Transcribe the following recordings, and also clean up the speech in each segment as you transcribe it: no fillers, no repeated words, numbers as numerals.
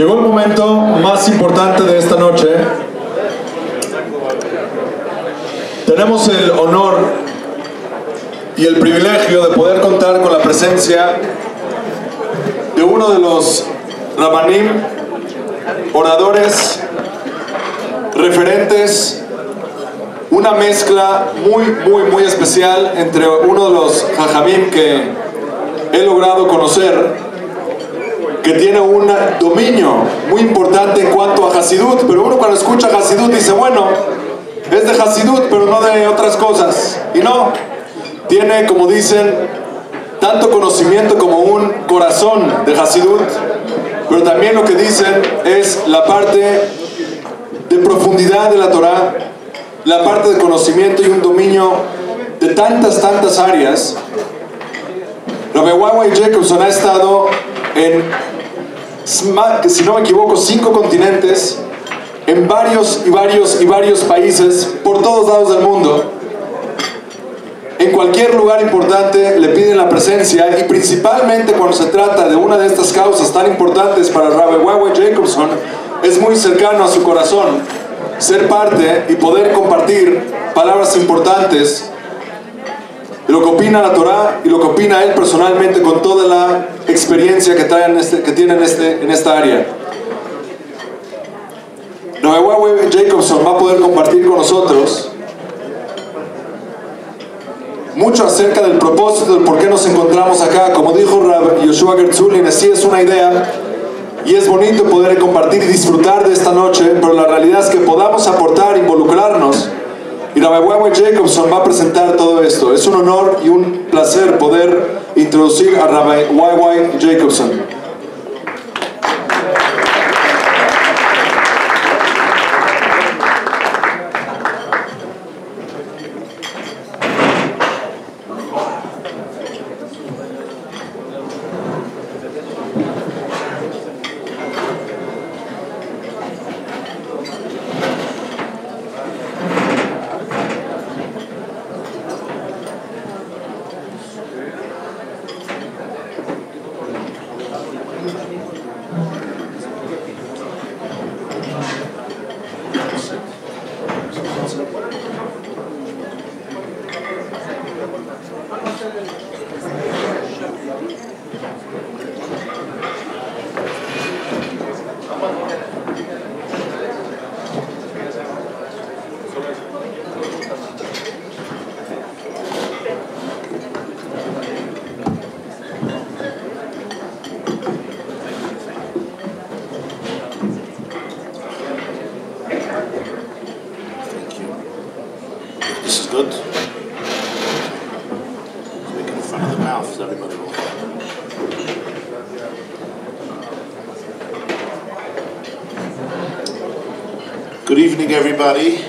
Llegó el momento más importante de esta noche. Tenemos el honor y el privilegio de poder contar con la presencia de uno de los rabanim, oradores, referentes, una mezcla muy especial entre uno de los jajamim que he logrado conocer, que tiene un dominio muy importante en cuanto a Hasidut, pero uno cuando escucha Hasidut dice, bueno, es de Hasidut, pero no de otras cosas. Y no, tiene, como dicen, tanto conocimiento como un corazón de Hasidut, pero también lo que dicen es la parte de profundidad de la Torah, la parte de conocimiento y un dominio de tantas áreas. Rab YY Jacobson ha estado en, si no me equivoco, 5 continentes, en varios países, por todos lados del mundo. En cualquier lugar importante le piden la presencia, y principalmente cuando se trata de una de estas causas tan importantes para Rab YY Jacobson, es muy cercano a su corazón ser parte y poder compartir palabras importantes de lo que opina la Torah y lo que opina él personalmente con toda la experiencia que tiene en esta área. Rab YY Jacobson va a poder compartir con nosotros mucho acerca del propósito, del por qué nos encontramos acá. Como dijo Rav Yehoshua Gertzulin, así es una idea y es bonito poder compartir y disfrutar de esta noche, pero la realidad es que podamos aportar, involucrarnos. Y Rab YY Jacobson va a presentar todo esto. Es un honor y un placer poder introducir a Rab YY Jacobson. Good evening, everybody.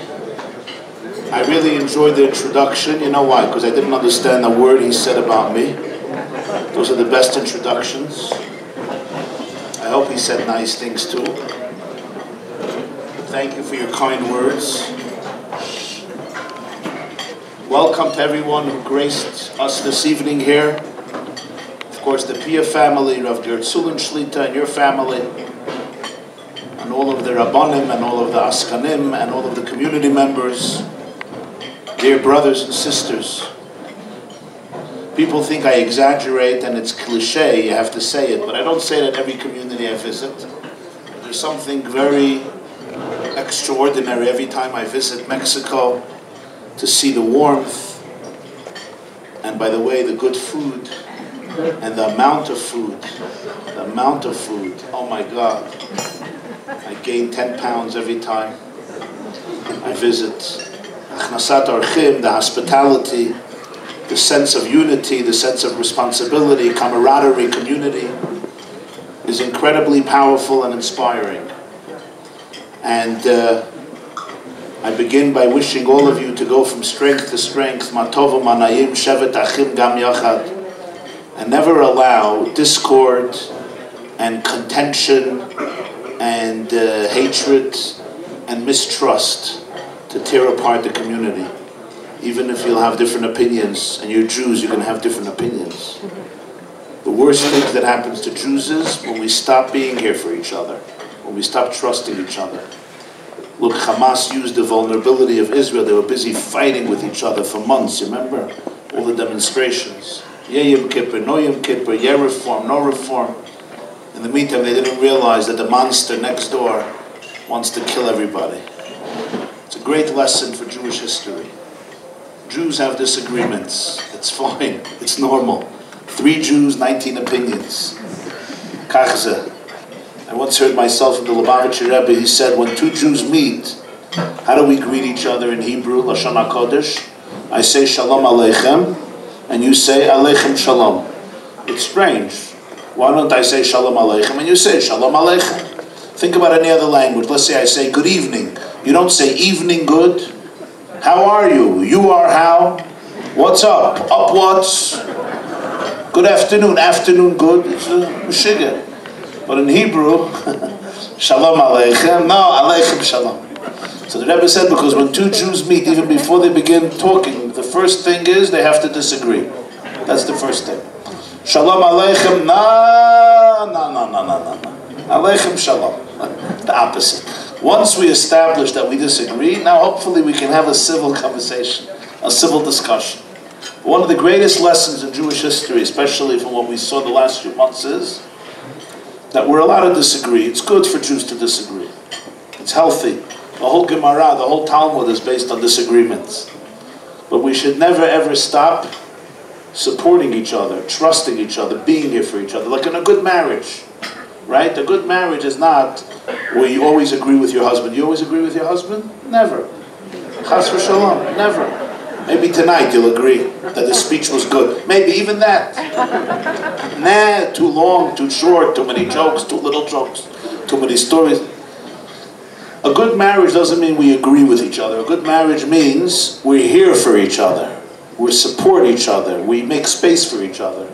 I really enjoyed the introduction. You know why? Because I didn't understand a word he said about me. Those are the best introductions. I hope he said nice things too. Thank you for your kind words. Welcome to everyone who graced us this evening here. Of course, the Peha family, Rav Gertzulin Shlita, and your family, and all of the Rabbanim, and all of the Askanim, and all of the community members, dear brothers and sisters. People think I exaggerate and it's cliche, you have to say it, but I don't say it at every community I visit. There's something very extraordinary every time I visit Mexico, to see the warmth, and by the way, the good food, and the amount of food, oh my God. I gain 10 pounds every time I visit. Achnasat Orchim, the hospitality, the sense of unity, the sense of responsibility, camaraderie, community, is incredibly powerful and inspiring. And I begin by wishing all of you to go from strength to strength, Matovu Manayim Shevet Achim Gam Yachad, and never allow discord and contention and hatred and mistrust to tear apart the community. Even if you'll have different opinions, and you're Jews, you're going to have different opinions. The worst thing that happens to Jews is when we stop being here for each other. when we stop trusting each other. Look, Hamas used the vulnerability of Israel. They were busy fighting with each other for months, you remember? All the demonstrations. Yom Kippur, no Yom Kippur, yeah reform, no reform. In the meantime, they didn't realize that the monster next door wants to kill everybody. It's a great lesson for Jewish history. Jews have disagreements. It's fine. It's normal. 3 Jews, 19 opinions. Kachze. I once heard myself from the Lubavitcher Rebbe, he said, when 2 Jews meet, how do we greet each other in Hebrew, Lashon HaKodesh? I say Shalom Aleichem, and you say Aleichem Shalom. It's strange. Why don't I say Shalom Aleichem and you say Shalom Aleichem? Think about any other language. Let's say I say good evening. You don't say evening good. How are you? You are how? What's up? Up what's? Good afternoon. Afternoon good. It's a Meshiggah. But in Hebrew, Shalom Aleichem. No, Aleichem Shalom. So the Rebbe said, because when 2 Jews meet, even before they begin talking, the first thing is they have to disagree. That's the first thing. Shalom Aleichem. No. Aleichem Shalom. The opposite. Once we establish that we disagree, now hopefully we can have a civil conversation, a civil discussion. One of the greatest lessons in Jewish history, especially from what we saw the last few months, is that we're allowed to disagree. It's good for Jews to disagree. It's healthy. The whole Gemara, the whole Talmud is based on disagreements. But we should never ever stop supporting each other, trusting each other, being here for each other, like in a good marriage. Right? A good marriage is not where you always agree with your husband. You always agree with your husband? Never. Chas v'shalom. Never. Maybe tonight you'll agree that the speech was good. Maybe even that. Nah, too long, too short, too many jokes, too little jokes, too many stories. A good marriage doesn't mean we agree with each other. A good marriage means we're here for each other. We support each other. We make space for each other.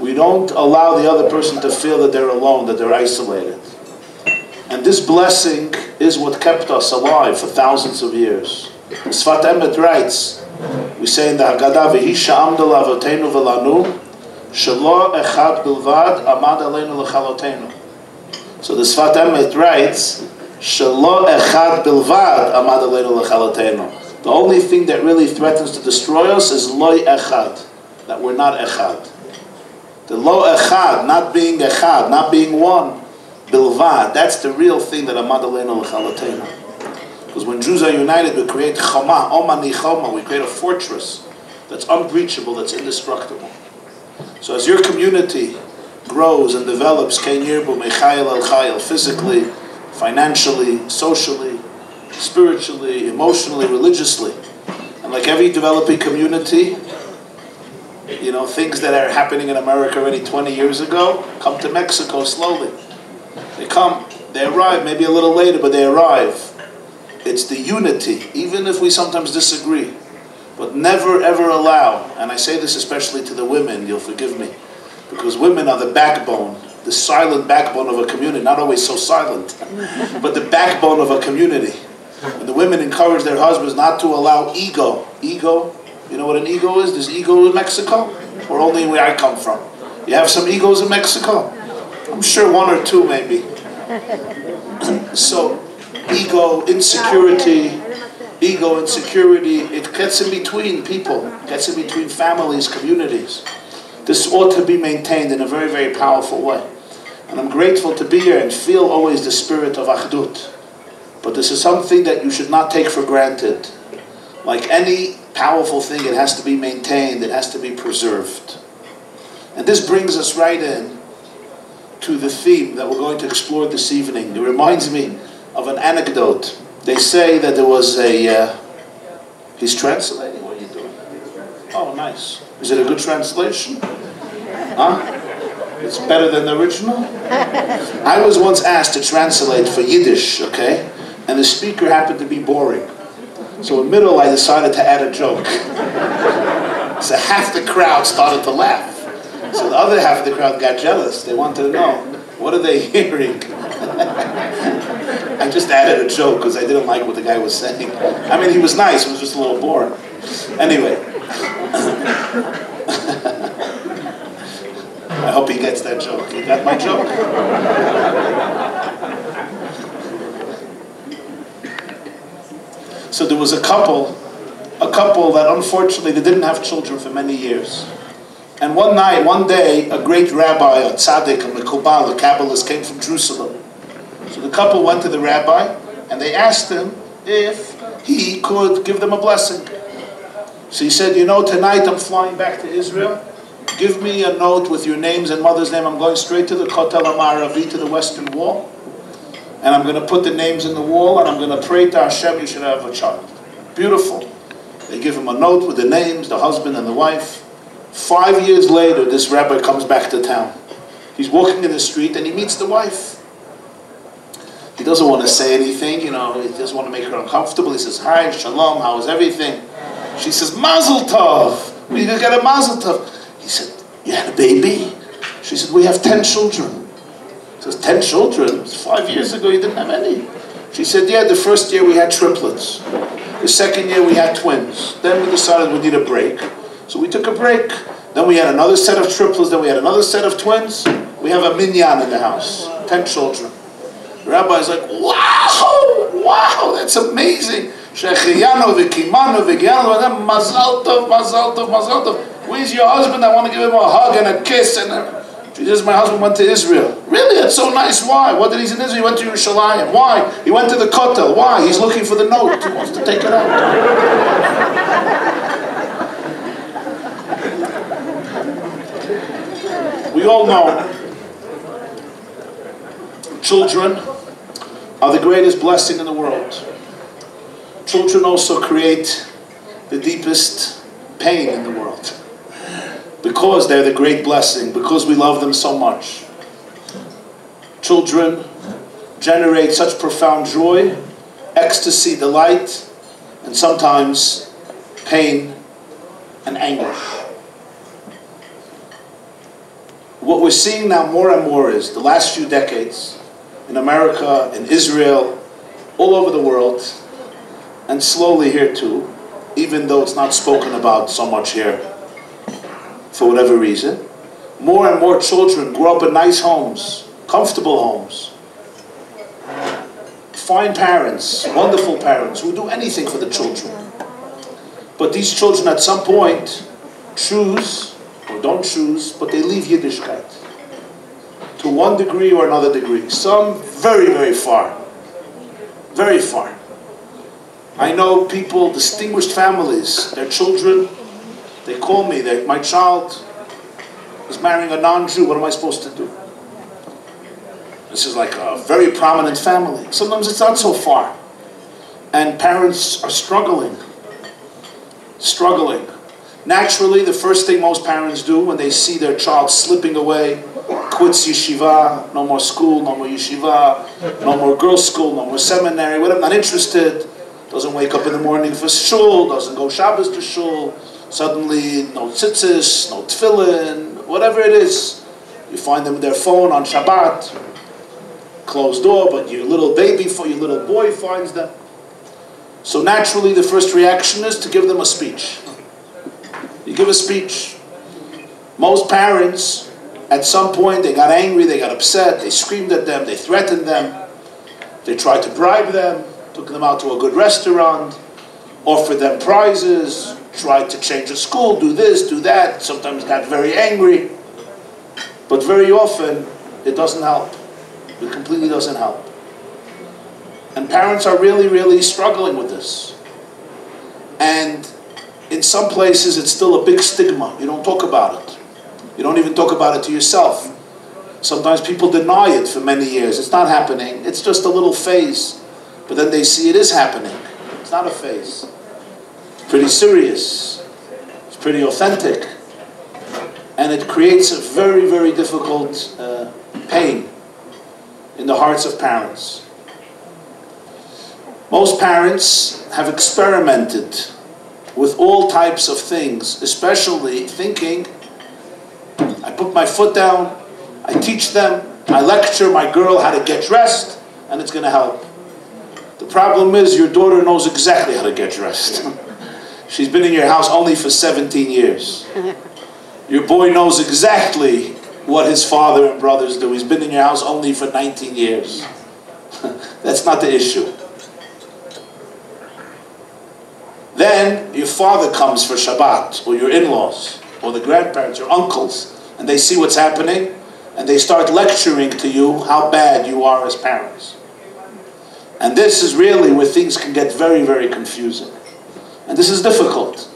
We don't allow the other person to feel that they're alone, that they're isolated. And this blessing is what kept us alive for thousands of years. Sfat Emet writes, we say in the Haggadah, V'hi sha'amda l'avotenu v'lanu, shelo echad bilvad amad aleinu l'chalotenu. So the Sfat Emet writes, shelo echad bilvad amad aleinu l'chalotenu. The only thing that really threatens to destroy us is loy echad, that we're not echad. The lo echad, not being echad, not being one, bilvad, that's the real thing that amad aleinu l'chalotenu. Because when Jews are united, we create chama, omani chama, we create a fortress that's unbreachable, that's indestructible. So as your community grows and develops, kein yirbu mechayel el chayel, physically, financially, socially, spiritually, emotionally, religiously, and like every developing community, you know, things that are happening in America already 20 years ago come to Mexico slowly. They come, they arrive, maybe a little later, but they arrive. It's the unity, even if we sometimes disagree. But never ever allow, and I say this especially to the women, you'll forgive me, because women are the backbone, the silent backbone of a community, not always so silent, but the backbone of a community. And the women encourage their husbands not to allow ego. Ego, you know what an ego is? There's ego in Mexico, or only where I come from? You have some egos in Mexico? I'm sure 1 or 2 maybe. So, ego, insecurity, it gets in between people, gets in between families, communities. This ought to be maintained in a very, very powerful way. And I'm grateful to be here and feel always the spirit of Achdut. But this is something that you should not take for granted. Like any powerful thing, it has to be maintained, it has to be preserved. And this brings us right in to the theme that we're going to explore this evening. It reminds me of an anecdote. They say that there was a... he's translating? What are you doing? Oh, nice. Is it a good translation? Huh? It's better than the original? I was once asked to translate for Yiddish, okay? And the speaker happened to be boring. So in the middle, I decided to add a joke. So half the crowd started to laugh. So the other half of the crowd got jealous. They wanted to know, what are they hearing? I just added a joke because I didn't like what the guy was saying. I mean, he was nice, it was just a little boring. Anyway. I hope he gets that joke. You got my joke? So there was a couple that unfortunately they didn't have children for many years. And one day, a great rabbi, a tzaddik, a mekubal, a Kabbalist came from Jerusalem. So the couple went to the rabbi and they asked him if he could give them a blessing. So he said, you know, tonight I'm flying back to Israel. Give me a note with your names and mother's name. I'm going straight to the Kotel HaMa'aravi, to the Western Wall. And I'm going to put the names in the wall and I'm going to pray to Hashem, you should have a child. Beautiful. They give him a note with the names, the husband and the wife. 5 years later, this rabbi comes back to town. He's walking in the street and he meets the wife. He doesn't want to say anything, you know, he doesn't want to make her uncomfortable. He says, hi, shalom, how is everything? She says, mazel tov. We need to get a mazel tov. He said, you had a baby? She said, we have 10 children. He says, 10 children? It was 5 years ago, you didn't have any. She said, yeah, the first year we had triplets. The second year we had twins. Then we decided we need a break. So we took a break. Then we had another set of triplets. Then we had another set of twins. We have a minyan in the house. 10 children. The rabbi's like, wow, wow, that's amazing. Mazal tov, mazal tov, mazal tov. Where's your husband? I want to give him a hug and a kiss. And she says, my husband went to Israel. Really? That's so nice. Why? What did he in Israel? He went to Yerushalayim. Why? He went to the Kotel. Why? He's looking for the note. He wants to take it out. We all know children are the greatest blessing in the world. Children also create the deepest pain in the world. Because they're the great blessing, because we love them so much. Children generate such profound joy, ecstasy, delight, and sometimes pain and anguish. What we're seeing now more and more is, the last few decades, in America, in Israel, all over the world, and slowly here too, even though it's not spoken about so much here, for whatever reason, more and more children grow up in nice homes, comfortable homes, fine parents, wonderful parents, who do anything for the children. But these children at some point choose, or don't choose, but they leave Yiddishkeit. To one degree or another degree. Some very, very far. Very far. I know people, distinguished families, their children, they call me, my child is marrying a non-Jew, what am I supposed to do? This is like a very prominent family. Sometimes it's not so far. And parents are struggling. Struggling. Naturally, the first thing most parents do when they see their child slipping away, quits yeshiva, no more school, no more yeshiva, no more girls' school, no more seminary, whatever, not interested, doesn't wake up in the morning for shul, doesn't go Shabbos to shul, suddenly no tzitzis, no tefillin, whatever it is. You find them with their phone on Shabbat, closed door, but your little baby, your little boy finds them. So naturally, the first reaction is to give them a speech. You give a speech. Most parents, at some point, they got angry, they got upset, they screamed at them, they threatened them, they tried to bribe them, took them out to a good restaurant, offered them prizes, tried to change the school, do this, do that, sometimes got very angry. But very often, it doesn't help. It completely doesn't help. And parents are really, really struggling with this. And in some places, it's still a big stigma. You don't talk about it. You don't even talk about it to yourself. Sometimes people deny it for many years. It's not happening. It's just a little phase. But then they see it is happening. It's not a phase. It's pretty serious. It's pretty authentic. And it creates a very, very difficult pain in the hearts of parents. Most parents have experimented with all types of things, especially thinking, I put my foot down, I teach them, I lecture my girl how to get dressed, and it's going to help. The problem is your daughter knows exactly how to get dressed. She's been in your house only for 17 years. Your boy knows exactly what his father and brothers do. He's been in your house only for 19 years. That's not the issue. Then your father comes for Shabbat, or your in-laws, or the grandparents, your uncles, and they see what's happening, and they start lecturing to you how bad you are as parents. And this is really where things can get very, very confusing. And this is difficult.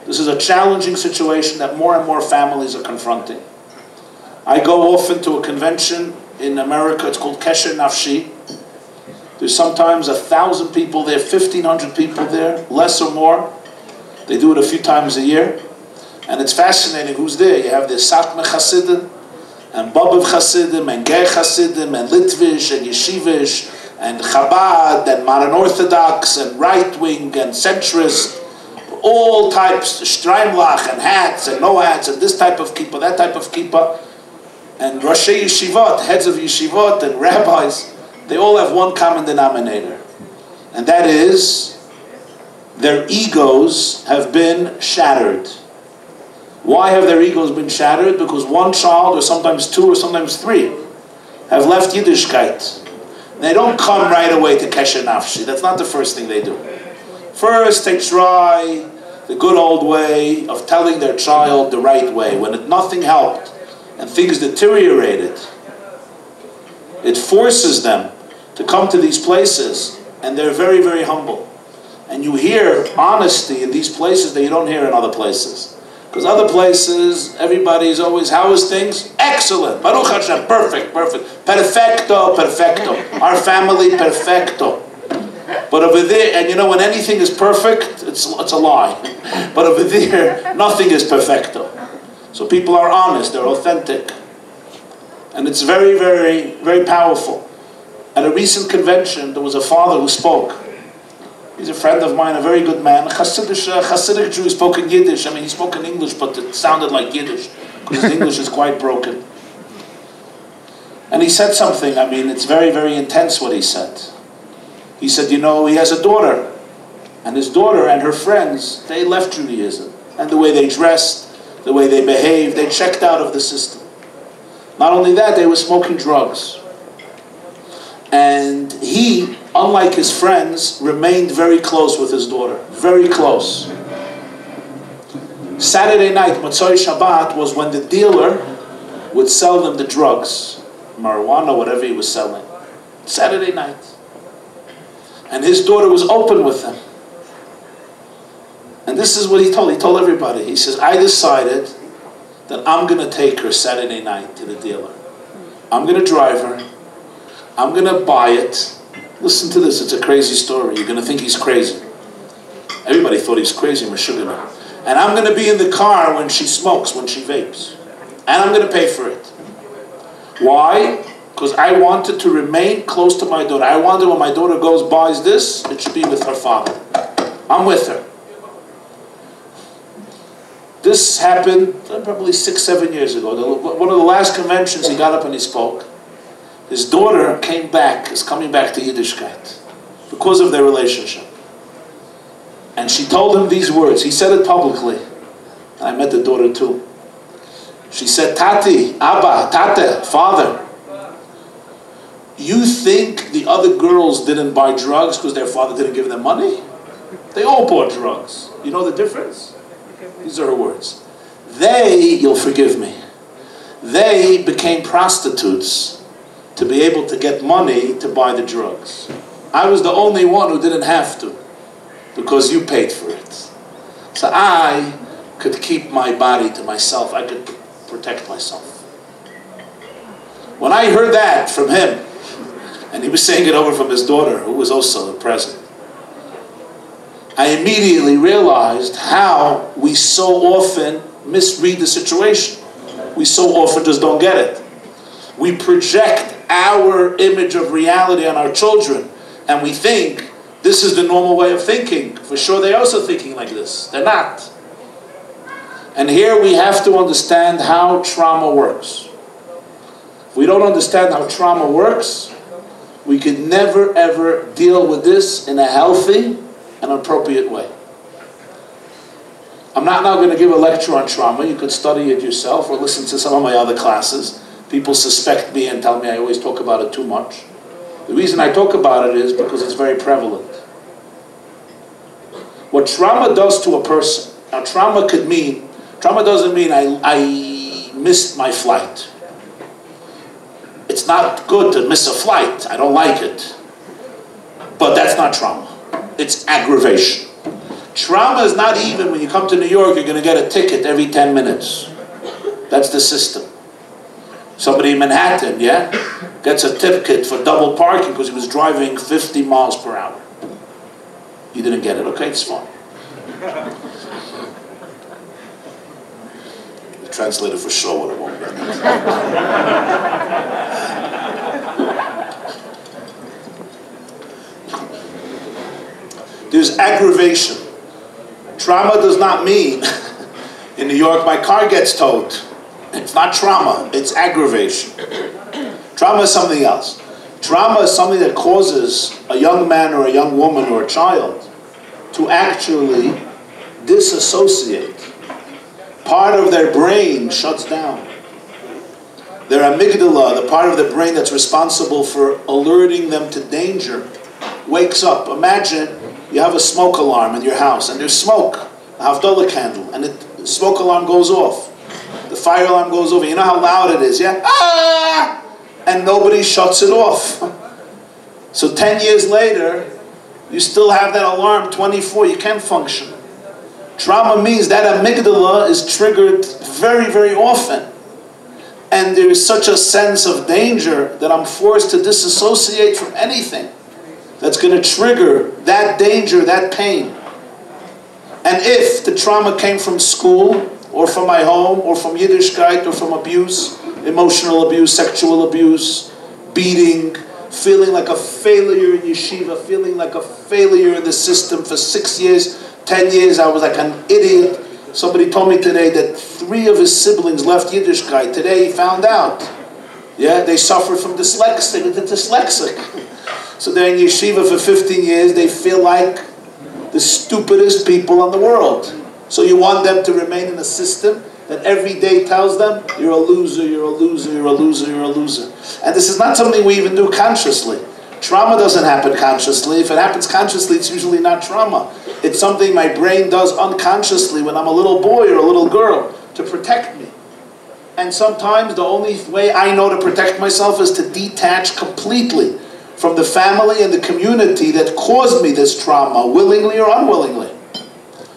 This is a challenging situation that more and more families are confronting. I go often to a convention in America, it's called Kesher Nafshi. There's sometimes 1,000 people there, 1,500 people there, less or more. They do it a few times a year. And it's fascinating who's there. You have the Satmar Hasidim, and Bobiv Hasidim, and Ger Hasidim, and Litvish, and Yeshivish, and Chabad, and Modern Orthodox, and right-wing, and centrist, all types, Streimlach, and hats, and no hats, and this type of kippah, that type of kippah, and Roshei Yeshivot, heads of Yeshivot, and rabbis, they all have one common denominator, and that is their egos have been shattered. Why have their egos been shattered? Because one child, or sometimes two, or sometimes three, have left Yiddishkeit. They don't come right away to Kesher Nafshi. That's not the first thing they do. First, they try the good old way of telling their child the right way. When nothing helped and things deteriorated, it forces them to come to these places, and they're very, very humble. And you hear honesty in these places that you don't hear in other places. Because other places, everybody is always, how is things? Excellent. Baruch Hashem, perfect, perfect. Perfecto, perfecto. Our family, perfecto. But over there, and you know, when anything is perfect, it's a lie. But over there, nothing is perfecto. So people are honest, they're authentic. And it's very, very, very powerful. At a recent convention, there was a father who spoke. He's a friend of mine, a very good man, a Hasidic Jew. He spoke in Yiddish. I mean, he spoke in English, but it sounded like Yiddish, because his English is quite broken. And he said something, I mean, it's very, very intense what he said. He said, you know, he has a daughter, and his daughter and her friends, they left Judaism. And the way they dressed, the way they behaved, they checked out of the system. Not only that, they were smoking drugs. And he, unlike his friends, remained very close with his daughter. Very close. Saturday night, Motzoi Shabbat, was when the dealer would sell them the drugs. Marijuana, whatever he was selling. Saturday night. And his daughter was open with him. And this is what he told. He told everybody. He says, I decided that I'm going to take her Saturday night to the dealer. I'm going to drive her. I'm going to buy it. Listen to this, it's a crazy story. You're going to think he's crazy. Everybody thought he was crazy, Meshuggah. And I'm going to be in the car when she smokes, when she vapes. And I'm going to pay for it. Why? Because I wanted to remain close to my daughter. I wanted when my daughter goes, buys this, it should be with her father. I'm with her. This happened probably 6-7 years ago. One of the last conventions, he got up and he spoke. His daughter came back, is coming back to Yiddishkeit because of their relationship. And she told him these words. He said it publicly. And I met the daughter too. She said, Tati, Abba, Tate, Father, you think the other girls didn't buy drugs because their father didn't give them money? They all bought drugs. You know the difference? These are her words. They, you'll forgive me, they became prostitutes to be able to get money to buy the drugs. I was the only one who didn't have to, because you paid for it. So I could keep my body to myself. I could protect myself. When I heard that from him, and he was saying it over from his daughter, who was also present, I immediately realized how we so often misread the situation. We so often just don't get it. We project our image of reality on our children, and we think this is the normal way of thinking. For sure they're also thinking like this. They're not. And here we have to understand how trauma works. If we don't understand how trauma works, we could never ever deal with this in a healthy and appropriate way. I'm not now going to give a lecture on trauma. You could study it yourself or listen to some of my other classes. People suspect me and tell me I always talk about it too much. The reason I talk about it is because it's very prevalent. what trauma does to a person. Now trauma doesn't mean I missed my flight. It's not good to miss a flight. I don't like it. But that's not trauma. It's aggravation. Trauma is not even when you come to New York, you're going to get a ticket every 10 minutes. That's the system. Somebody in Manhattan, yeah, gets a ticket for double parking because he was driving 50 miles per hour. You didn't get it. Okay, it's fine. The translator for sure would have won't get it. There's aggravation. Trauma does not mean, in New York, my car gets towed. It's not trauma, it's aggravation. Trauma is something else. Trauma is something that causes a young man or a young woman or a child to actually disassociate. Part of their brain shuts down. Their amygdala, the part of the brain that's responsible for alerting them to danger, wakes up. Imagine you have a smoke alarm in your house and there's smoke, a Havdalah candle, and the smoke alarm goes off. The fire alarm goes over. You know how loud it is, yeah? Ah! And nobody shuts it off. So 10 years later, you still have that alarm 24. You can't function. Trauma means that amygdala is triggered very, very often. And there is such a sense of danger that I'm forced to disassociate from anything that's going to trigger that danger, that pain. And if the trauma came from school, or from my home, or from Yiddishkeit, or from abuse, emotional abuse, sexual abuse, beating, feeling like a failure in yeshiva, feeling like a failure in the system for 6 years, 10 years, I was like an idiot. Somebody told me today that 3 of his siblings left Yiddishkeit. Today he found out. Yeah, they suffered from dyslexia, they're dyslexic. So they're in yeshiva for 15 years, they feel like the stupidest people in the world. So you want them to remain in a system that every day tells them, you're a loser, you're a loser, you're a loser, you're a loser. And this is not something we even do consciously. Trauma doesn't happen consciously. If it happens consciously, it's usually not trauma. It's something my brain does unconsciously when I'm a little boy or a little girl to protect me. And sometimes the only way I know to protect myself is to detach completely from the family and the community that caused me this trauma, willingly or unwillingly.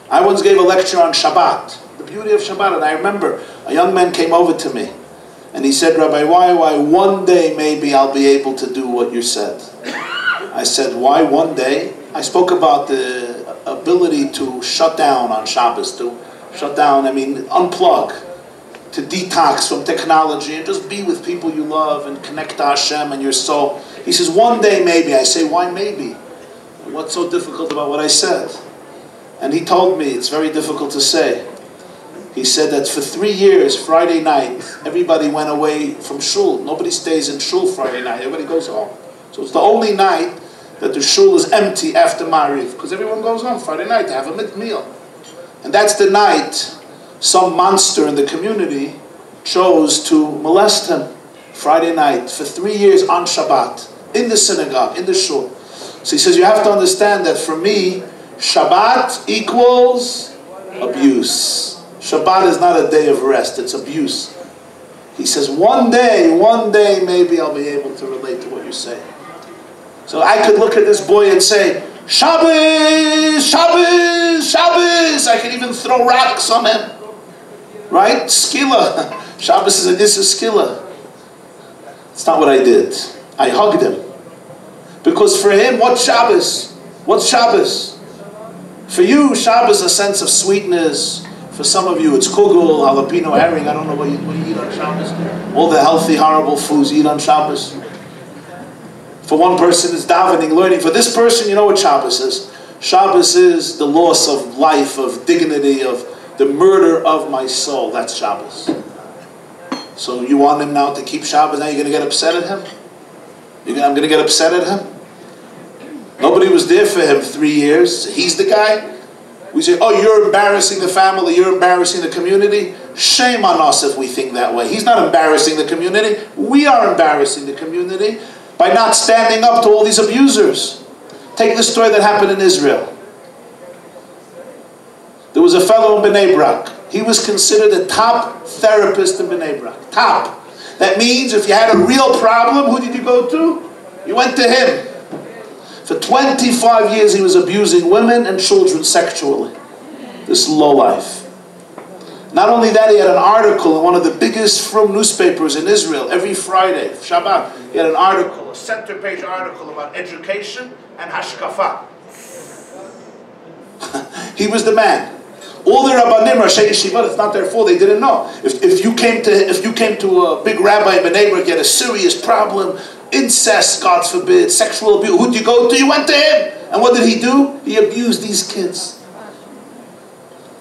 I once gave a lecture on Shabbat, the beauty of Shabbat, and I remember a young man came over to me and he said, Rabbi YY, one day maybe I'll be able to do what you said. I said, why one day? I spoke about the ability to shut down on Shabbos, to shut down, unplug, to detox from technology and just be with people you love and connect to Hashem and your soul. He says, one day maybe. I say, why maybe? What's so difficult about what I said? And he told me, it's very difficult to say. He said that for 3 years, Friday night, everybody went away from shul. Nobody stays in shul Friday night. Everybody goes home. So it's the only night that the shul is empty after Mariv, because everyone goes home Friday night to have a meal. And that's the night some monster in the community chose to molest him. Friday night, for 3 years on Shabbat, in the synagogue, in the shul. So he says, you have to understand that for me, Shabbat equals abuse. Shabbat is not a day of rest, it's abuse. He says, one day maybe I'll be able to relate to what you're saying. So I could look at this boy and say, Shabbos, Shabbos, Shabbos. I could even throw rocks on him. Right? Skila. Shabbos is a skila. It's not what I did. I hugged him. Because for him, what's Shabbos? What's Shabbos? For you, Shabbos is a sense of sweetness. For some of you, it's kugel, jalapeno herring. I don't know what you eat on Shabbos. All the healthy, horrible foods you eat on Shabbos. For one person, it's davening, learning. For this person, you know what Shabbos is. Shabbos is the loss of life, of dignity, of the murder of my soul. That's Shabbos. So you want him now to keep Shabbos? Now you're going to get upset at him? I'm going to get upset at him? Nobody was there for him 3 years. He's the guy. We say, oh, you're embarrassing the family, you're embarrassing the community. Shame on us if we think that way. He's not embarrassing the community. We are embarrassing the community by not standing up to all these abusers. Take the story that happened in Israel. There was a fellow in Bnei Brak. He was considered the top therapist in Bnei Brak. Top. That means if you had a real problem, who did you go to? You went to him. For 25 years he was abusing women and children sexually. This lowlife. Not only that, he had an article in one of the biggest frum newspapers in Israel every Friday, Shabbat. He had an article, a center page article about education and hashkafa. He was the man. All the Rabbanim, Rashi Yeshiva, it's not their fault, they didn't know. If you came to a big rabbi in Bnei Brak, you had a serious problem, incest, God forbid, sexual abuse, who'd you go to? You went to him. And what did he do? He abused these kids.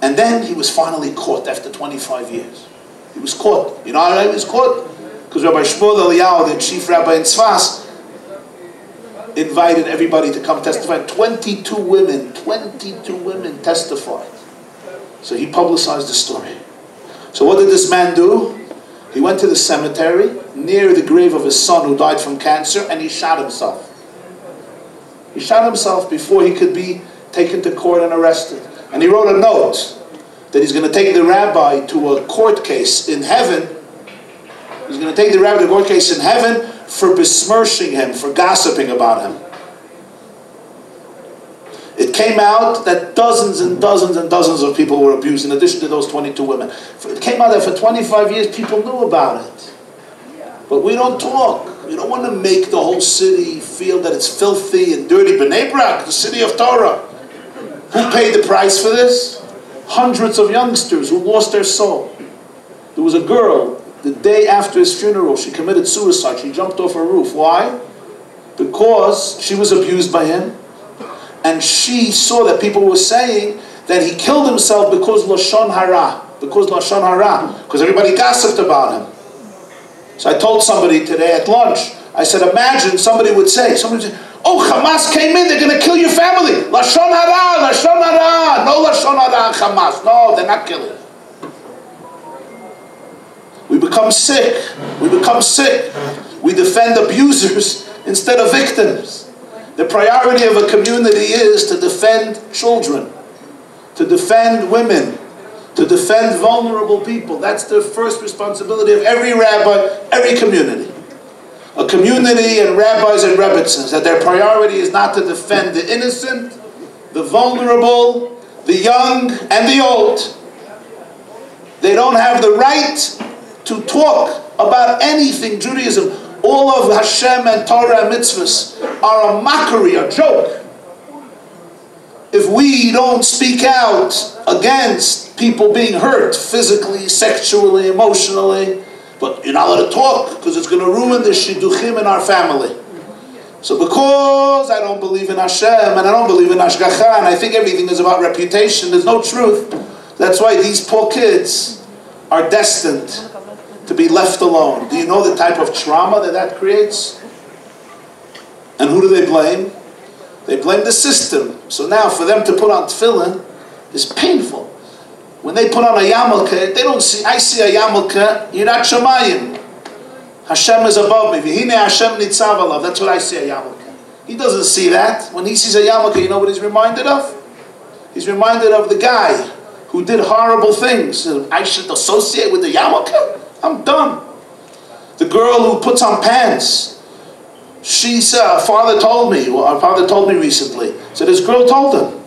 And then he was finally caught after 25 years. He was caught. You know how he was caught? Because Rabbi Shmuel Eliyahu, the chief rabbi in Tzfas, invited everybody to come testify. 22 women testified. So he publicized the story. So what did this man do? He went to the cemetery near the grave of his son who died from cancer, and he shot himself. He shot himself before he could be taken to court and arrested. And he wrote a note that he's going to take the rabbi to a court case in heaven. He's going to take the rabbi to a court case in heaven for besmirching him, for gossiping about him. It came out that dozens and dozens and dozens of people were abused in addition to those 22 women. It came out that for 25 years people knew about it. But we don't talk. We don't want to make the whole city feel that it's filthy and dirty. Bnei Brak, the city of Torah. Who paid the price for this? Hundreds of youngsters who lost their soul. There was a girl, the day after his funeral, she committed suicide. She jumped off a roof. Why? Because she was abused by him. And she saw that people were saying that he killed himself because Lashon Hara. Because everybody gossiped about him. So I told somebody today at lunch, I said, imagine somebody would say, oh, Hamas came in, they're going to kill your family. Lashon Hara, Lashon Hara. No Lashon Hara, Hamas. No, they're not killing. We become sick. We defend abusers instead of victims. The priority of a community is to defend children, to defend women, to defend vulnerable people. That's the first responsibility of every rabbi, every community. A community and rabbis and rebbitzins, that their priority is not to defend the innocent, the vulnerable, the young, and the old. They don't have the right to talk about anything Judaism. All of Hashem and Torah and mitzvahs are a mockery, a joke. If we don't speak out against people being hurt physically, sexually, emotionally, but you're not allowed to talk because it's going to ruin the shidduchim in our family. So because I don't believe in Hashem and I don't believe in Hashgacha and I think everything is about reputation, there's no truth. That's why these poor kids are destined to be left alone. Do you know the type of trauma that creates? And who do they blame? They blame the system. So now for them to put on tefillin is painful. When they put on a yarmulke, they don't see, I see a yarmulke, Yirat Shamayim. Hashem is above me. V'hine Hashem nitzav alav. That's what I see, a yarmulke. He doesn't see that. When he sees a yarmulke, you know what he's reminded of? He's reminded of the guy who did horrible things. I should associate with the yarmulke? I'm done. The girl who puts on pants. She said, our father told me recently. So this girl told him.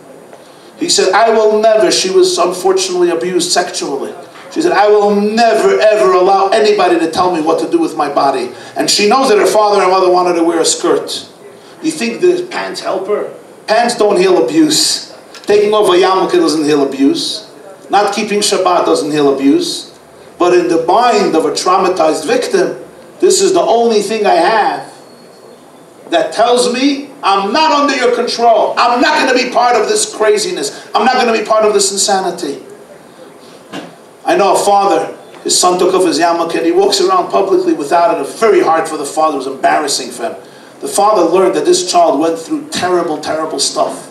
He said, I will never, she was unfortunately abused sexually. She said, I will never ever allow anybody to tell me what to do with my body. And she knows that her father and mother wanted to wear a skirt. You think the pants help her? Pants don't heal abuse. Taking off a yarmulke doesn't heal abuse. Not keeping Shabbat doesn't heal abuse. But in the mind of a traumatized victim, this is the only thing I have that tells me I'm not under your control. I'm not going to be part of this craziness. I'm not going to be part of this insanity. I know a father, his son took off his yarmulke and he walks around publicly without it. It was very hard for the father. It was embarrassing for him. The father learned that this child went through terrible, terrible stuff.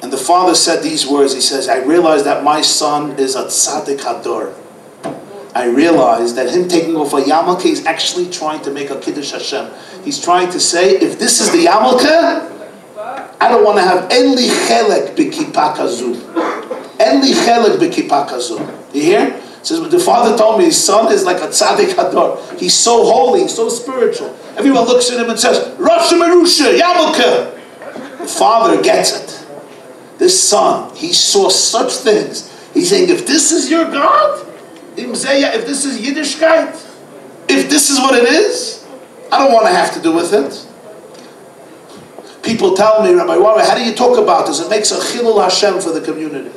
And the father said these words. He says, I realize that my son is a tzaddik hador. I realized that him taking off a yarmulke is actually trying to make a kiddush Hashem. He's trying to say, if this is the yarmulke, I don't want to have any chelek b'kippah kazu. En li chelik b'kippah kazut. You hear? It says, the father told me his son is like a tzaddik hador. He's so holy, he's so spiritual. Everyone looks at him and says, Rasha Merusha, Yamelka. The father gets it. This son, he saw such things. He's saying, if this is your God, if this is Yiddishkeit, if this is what it is, I don't want to have to do with it. People tell me, Rabbi Wara, how do you talk about this? It makes a chilul Hashem for the community.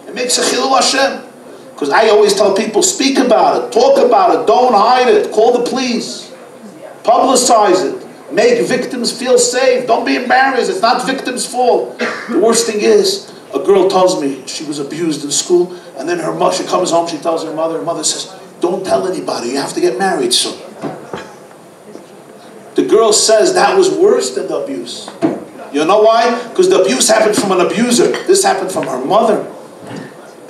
It makes a chilul Hashem. Because I always tell people, speak about it, talk about it, don't hide it, call the police, publicize it, make victims feel safe, don't be embarrassed, it's not victims' fault. The worst thing is, a girl tells me she was abused in school, and then her mother, she comes home, she tells her mother says, don't tell anybody, you have to get married soon. The girl says that was worse than the abuse. You know why? Because the abuse happened from an abuser. This happened from her mother.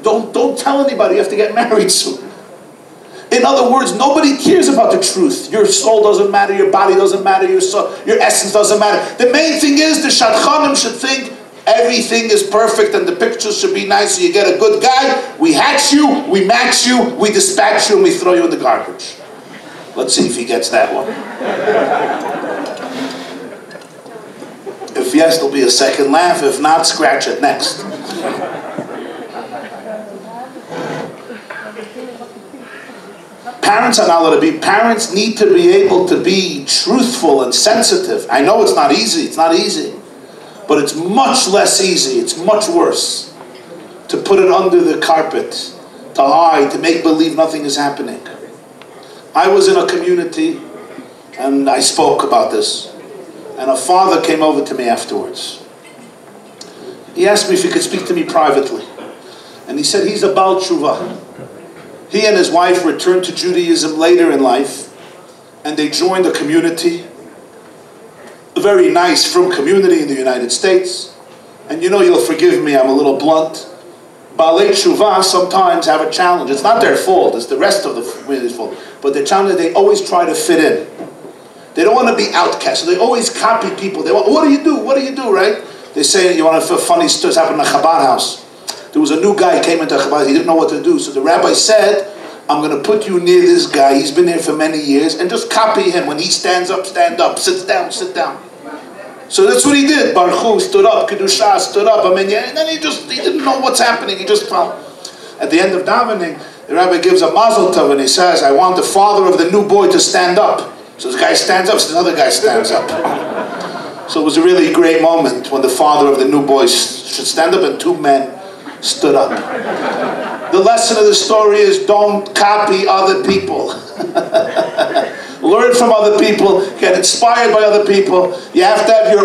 Don't tell anybody, you have to get married soon. In other words, nobody cares about the truth. Your soul doesn't matter, your body doesn't matter, your soul, your essence doesn't matter. The main thing is the shadchanim should think everything is perfect and the pictures should be nice, so you get a good guy, we hatch you, we match you, we dispatch you, and we throw you in the garbage. Let's see if he gets that one. If yes, there'll be a second laugh. If not, scratch it. Next. Parents are not allowed to be. Parents need to be able to be truthful and sensitive. I know it's not easy. It's not easy. But it's much less easy. It's much worse to put it under the carpet, to hide, to make believe nothing is happening. I was in a community and I spoke about this. And a father came over to me afterwards. He asked me if he could speak to me privately. And he said he's a Baal Tshuva. He and his wife returned to Judaism later in life. And they joined a community. A very nice, frum community in the United States. And you know, you'll forgive me, I'm a little blunt. Baalei Tshuva sometimes have a challenge. It's not their fault, it's the rest of the community's fault. But the challenge is they always try to fit in. They don't want to be outcast, so they always copy people. They want, what do you do? What do you do, right? They say, you want a funny story, this happened in a Chabad house. There was a new guy who came into Chabad, he didn't know what to do. So the rabbi said, I'm going to put you near this guy, he's been here for many years, and just copy him. When he stands up, stand up, sits down, sit down. So that's what he did. Baruch Hu stood up, Kedusha stood up, and then he didn't know what's happening, he just fell. At the end of davening, the rabbi gives a mazel tov and he says, I want the father of the new boy to stand up. So this guy stands up, so this other guy stands up. So it was a really great moment when the father of the new boy should stand up and two men stood up. The lesson of the story is don't copy other people. Learn from other people, get inspired by other people. You have to have your